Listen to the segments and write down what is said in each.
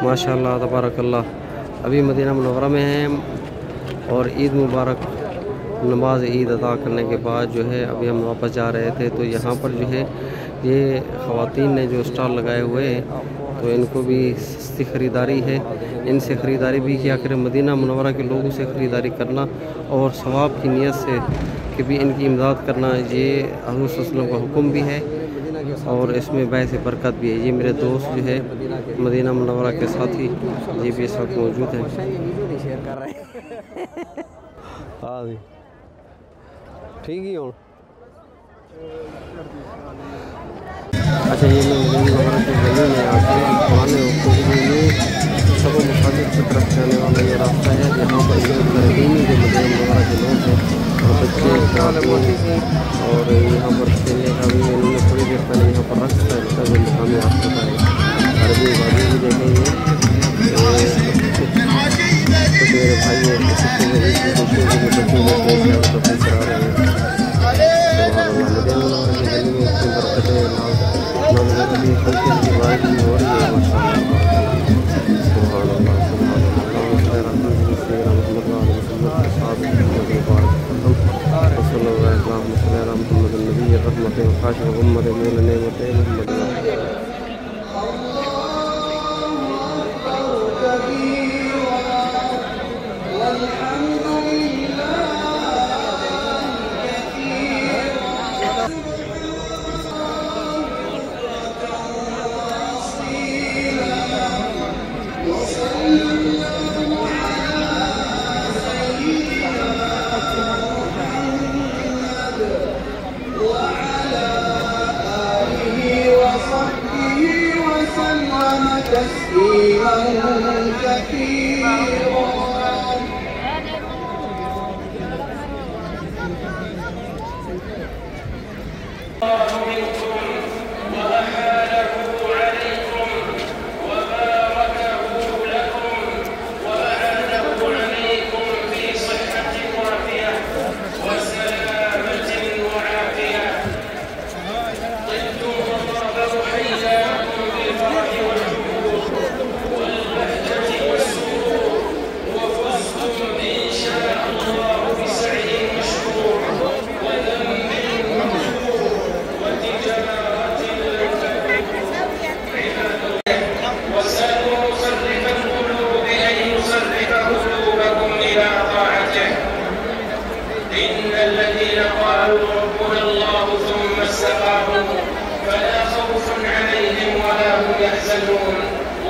माशाअल्लाह तबारकल्लाह। अभी मदीना मुनव्वरा में हैं और ईद मुबारक नमाज ईद अदा करने के बाद जो है अभी हम वापस जा रहे थे, तो यहाँ पर जो है ये ख़वातीन ने जो स्टॉल लगाए हुए हैं तो इनको भी सस्ती ख़रीदारी है, इनसे ख़रीदारी भी किया करें। मदीना मुनव्वरा के लोगों से ख़रीदारी करना और सवाब की नीयत से कि भी इनकी इमदाद करना, ये हज़रत सल्लल्लाहु अलैहि वसल्लम का हुक्म भी है और इसमें बैसे बरकत भी है। ये मेरे दोस्त जो है मदीना मुनव्वरा के साथी, ये भी इस वक्त मौजूद हैं। हाँ जी ठीक ही हो। अच्छा, ये मैं मदीना मुनव्वरा की गली में आके पुराने सब मसाजिद की तरफ जाने वाला ये रास्ता है। यहाँ पर जो मदीना मुनव्वरा के लोग हैं और बच्चे और यहाँ पर खेलने का भी उन्होंने थोड़ी देर पहले यहाँ पर रखा है इसका जो मकामी रास्ता है। अरबी वादी भी देखेंगे कुछ मेरे भाई हैं बच्चों करा रहे हैं।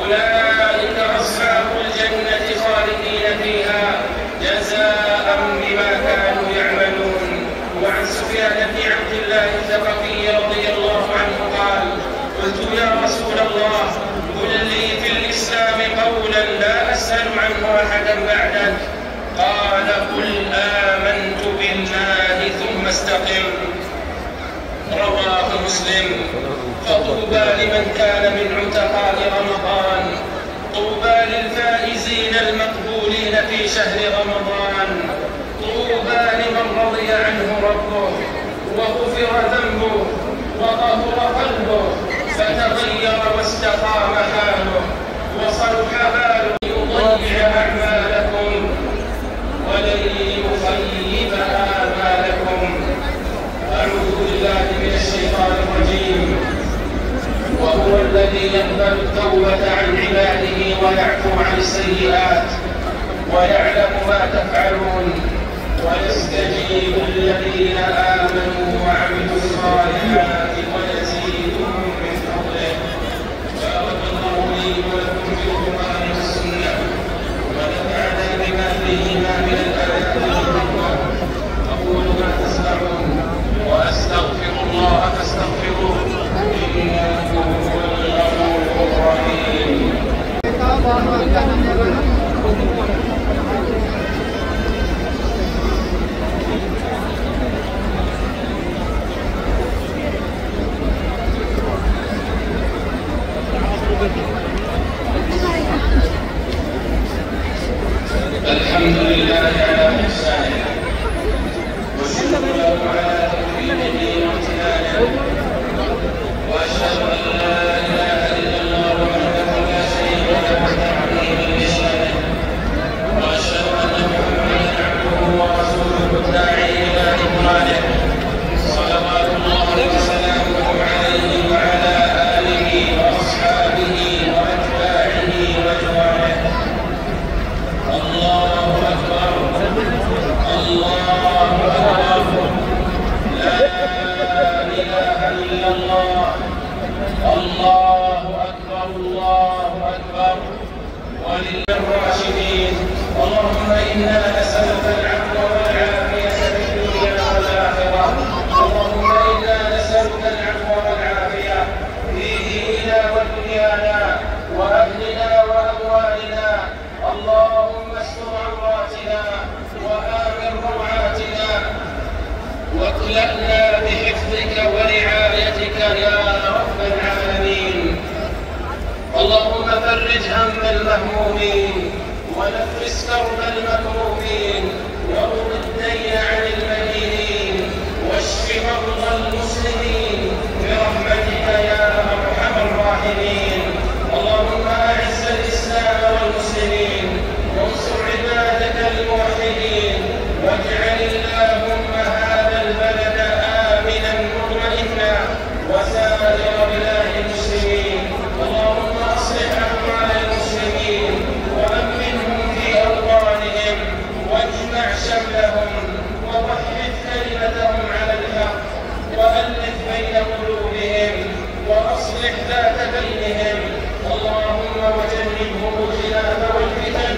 أولئك أصحاب الجنة خالدين فيها جزاء بما كانوا يعملون. وعن سفيان بن عبد الله الثقفي رضي الله عنه قال: قلت يا رسول الله قل لي في الإسلام قولا لا أسأل عنه أحدا بعدك. قال: قل آمنت بالله ثم استقم. رواه مسلم. فطوبى لمن كان من عتقاء رمضان، طوبى للفائزين المقبولين في شهر رمضان، طوبى لمن رضي عنه ربه وغفر ذنبه وطهر قلبه فتغير واستقام حاله وصلح باله. يضيع أعمالكم ولن يخيب آمالكم. أعوذ بالله من الشيطان الرجيم. وهو الذي يقبل التوبة عن عباده ويعفو عن السيئات ويعلم ما تفعلون ويستجيب الذين آمنوا وعملوا الصالحات ويزيدهم من فضله. بارك الله لي ولكم في القرآن والسنة ونفعنا بما فيهما من الآيات والحكمة. أقول ما تسمعون وأستغفر الله فاستغفروه إنه هو الغفور الرحيم. الحمد لله على إحسانه والشكر له على توفيقه وامتنانه وأشهد أن لا إله إلا الله وحده لا شريك له وللراشدين. اللهم إنا نسألك العفو والعافية في الدنيا والآخرة. اللهم إنا نسألك العفو والعافية في ديننا ودنيانا وأهلنا وأموالنا. اللهم استر عوراتنا وآمن روعاتنا واكلأنا بحفظك ورعايتك يا رب العالمين. اللهم فرج هم المهمومين ونفس كرب المكروبين واقض الدين عن المدينين واشف مرضى المسلمين برحمتك يا ارحم الراحمين. اللهم اعز الاسلام والمسلمين وانصر عبادك الموحدين واجعل اللهم هذا البلد امنا مطمئنا وسائر بلاد المسلمين. اللهم اصلح احوال المسلمين وامنهم في اوطانهم واجمع شملهم ووحد كلمتهم على الحق والف بين قلوبهم واصلح ذات بينهم. اللهم وجنبهم الخلاف والفتن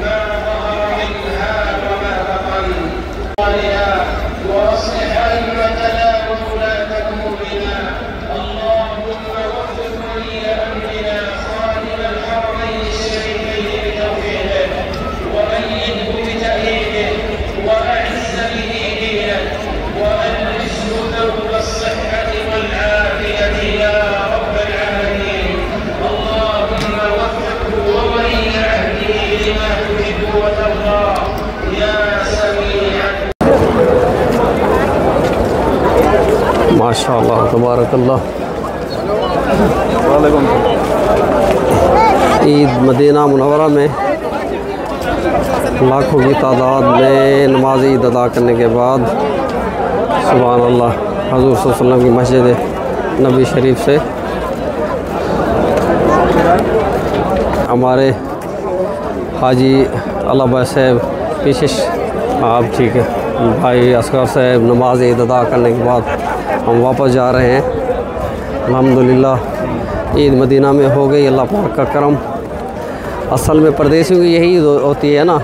ما ظهر منها وما بطن واصلح ائمتنا وولاة امورنا. اللهم وفق ولي امرنا خادم الحرمين الشريفين بتوفيقه وايده بتأييده واعز به دينك والبسه ثوب الصحة والعافية يا رب العالمين. اللهم وفقه وولي عهده لما تحب وترضى يا سميع. माशाअल्लाह तबारकल्लाह। ईद मदीना मुनव्वरा में लाखों की तादाद में नमाज ईद अदा करने के बाद सुभान अल्लाह हज़ूर सल्लल्लाहु अलैहि वसल्लम की मस्जिद नबी शरीफ से हमारे हाजी अल्लाह भाई साहब पेशिश आप ठीक है भाई असगर साहब नमाज ईद अदा करने के बाद हम वापस जा रहे हैं। अल्हम्दुलिल्लाह ईद मदीना में हो गई, अल्लाह पाक का करम। असल में परदेसियों की यही होती है ना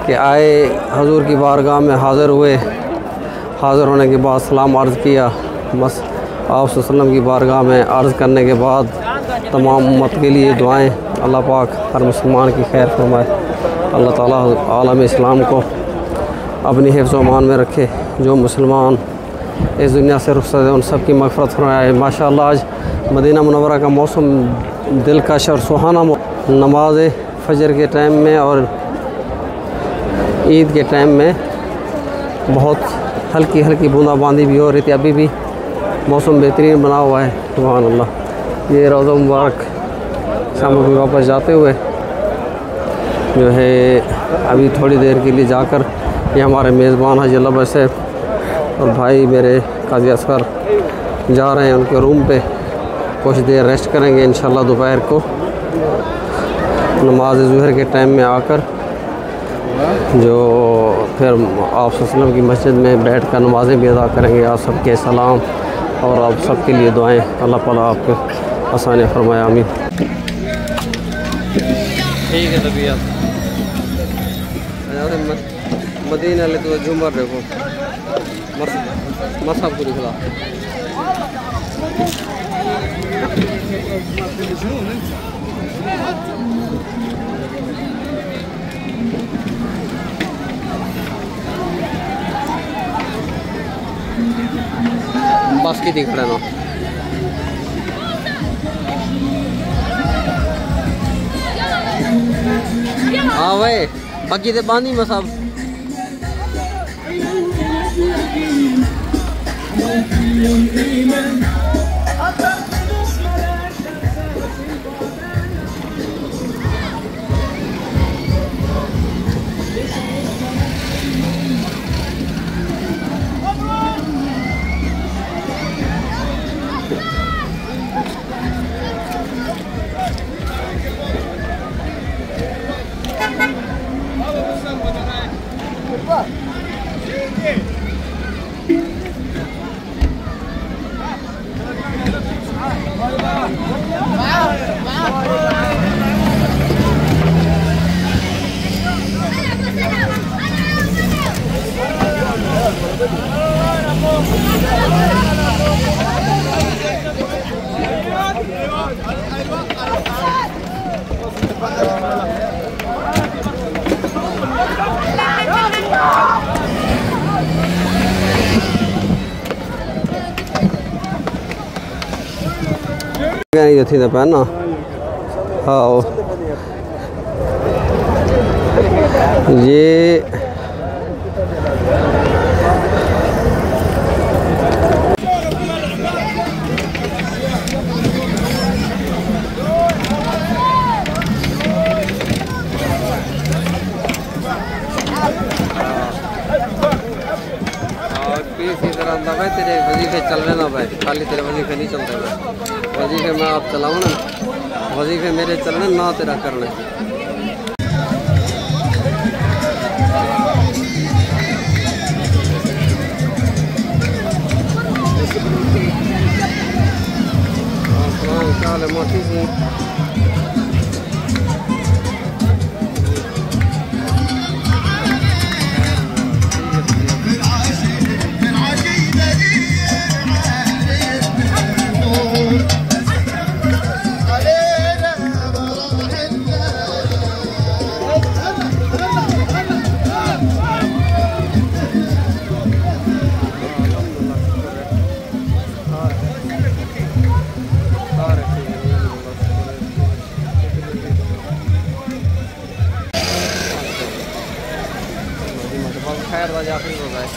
कि आए हजूर की बारगाह में हाज़िर हुए, हाज़िर होने के बाद सलाम अर्ज़ किया, बस आप वसल्लम की बारगाह में अर्ज़ करने के बाद तमाम उम्मत के लिए दुआएं। अल्लाह पाक हर मुसलमान की खैर फरमाए। अल्लाह ताला आलम इस्लाम को अपनी हिफ्ज़ व अमान में रखे। जो मुसलमान इस दुनिया से रुखसत है उन सब की मग़फ़िरत फरमाए। माशाअल्लाह आज मदीना मुनव्वरा का मौसम दिलकश और सुहाना। नमाज फजर के टाइम में और ईद के टाइम में बहुत हल्की हल्की बूंदाबांदी भी हो रही थी। अभी भी मौसम बेहतरीन बना हुआ है सुभान अल्लाह। ये रोज़ा मुबारक शाम को वापस जाते हुए जो है अभी थोड़ी देर के लिए जाकर ये हमारे मेज़बान हाजी अल्लाह भाई साहब और भाई मेरे काजी असगर जा रहे हैं उनके रूम पे। कुछ देर रेस्ट करेंगे इंशाल्लाह। दोपहर को नमाज ज़ुहर के टाइम में आकर जो फिर आप वसल्लम की मस्जिद में बैठ कर नमाज़ें भी अदा करेंगे। आप सबके सलाम और आप सबके लिए दुआएं। अल्लाह ताला आपको आसानी फरमाए आमीन। ठीक है तभी आप मदीना ले तो जुमर देखो मसाब को दिखला बस की दिख रहा ना। हाँ भाई बाकी तो बानी मसाब ये थी पहना हाँ ये इसी तरह अंदा भाई तेरे वजीफे चल रहे ना भाई, खाली तेरे वजीफे नहीं चलते भाई। वजीफे मैं आप चलाऊँ ना, वजीफे मेरे चलने ना तेरा करने। क्या मोटी सी खैर राजा फिर होता है।